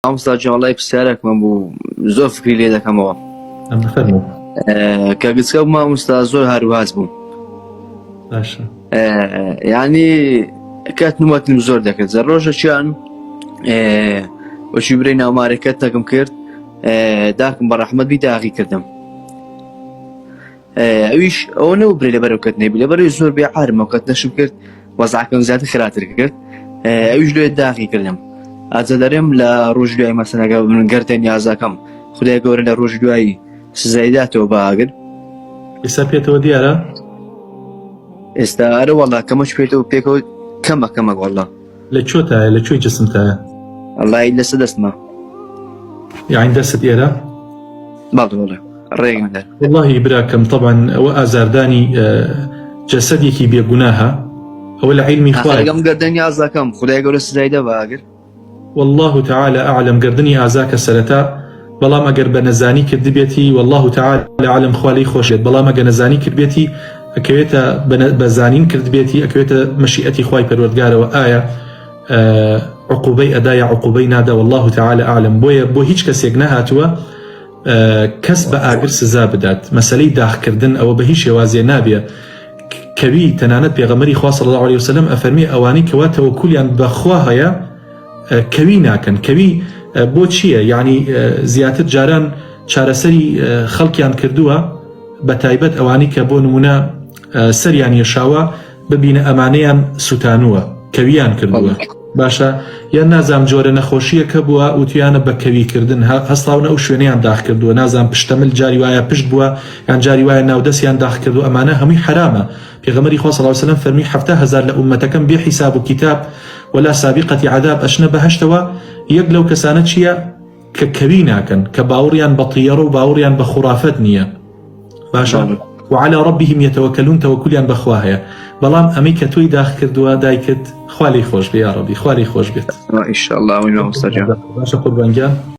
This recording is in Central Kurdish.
مامۆستا جوڵای پرسیارێکمان بوو زۆر فکری لێ دەکەمەوە. کە گچکە مامۆستا زۆر هەروەهاز بووم. باشە. یعنی کات نووەتم زۆر دەکرد زە ڕۆژێکیان وەچی برەی ناومارەکەت تەکم کرد داکم بە ڕەحمەت داغی کردم. ئەویش ئەوە نەبوو برێ لەبەرەوە کەت نەبی لەبەرەوەی زۆر بێعارمەوە کەت نەشم کرد وەزعەکەم زیاتر خراتر کرد ئەویش لێ داغی کردم. ئاجا دەرێم لە ڕۆژ دوای مەسەنەکە من گەردە نیازەکەم خودای گەورە لە ڕۆژ دوایی سزایداتەوە باگر ئێستا پێتەوە دیارە؟ ئێستا ئەرە وەڵا کەمەش پێێتەوە پێکەوە کەمە وەڵا. لە چۆتایە لە کوێی جسمتایە؟ وەڵای لەسە دەستمە. یعنی دەست ئێرە؟ باڵ وەڵێ ڕێگم دەر. واللهی براکەم طبعا ئەوە ئازاردانی جەسەدێکی بێگوناهە ئەوە لە عیلمی خوای ئەگەم گەردە نیازەکەم خودای گەورە سزایدە باگر. والله تعالى أعلم قردني أعزاك سرتا بلام أجر بنزاني كدبيتي والله تعالى أعلم خوالي خوشيت بلام أجر نزاني كدبيتي أكويتا بزانين كدبيتي أكويتا مشيئتي خواي پروردگار وآية عقوبي أدايا عقوبي نادا والله تعالى أعلم بو هيج كسيق نهاتوا كسب أجر سزا بدات مسألة داخ كردن أو بهيش يوازي نابية كبي تنانت بيغمري خواه صلى الله عليه وسلم أفرمي أواني كواتا وكليان بخواها يا كوي ناكن كوي بۆ چییە؟ یعنی زیاتر جاران چارەسەری خەڵکیان کردووە بە تایبەت ئەوانی کە بۆ نمونە سەریان یەشاوە ببینە ئەمانەیان سوتانووە کەویان کردووە. باشە یان نازام جۆرە نەخۆشیە کە بووە وتیانە بە کەویکردن هەستاونە ئەو شوێنەیان داخ کردووە نازام پشتەمل جاری وایە پشت بووە یان جاری وایە ناودەستیان داخ کردو ئەمانە هەمووی حرامە. پێغەمبەری خوا صلی الله علیه و سلم فەرمی 7,000 لە ئومەتەکەم بێ حیساب و کتاب ولا سابقة عذاب أشنا بهشتوا يقلو كسانت شيا ككبينا كان كباوريان بطيرو باوريان بخرافات نية باشا وعلى ربهم يتوكلون توكليان بخواهيا بلام أميكا توي داخل كردوا دايكت خوالي خوش بي يا ربي خوالي خوش بيت إن شاء الله وإنه مستجاب باشا قربان جان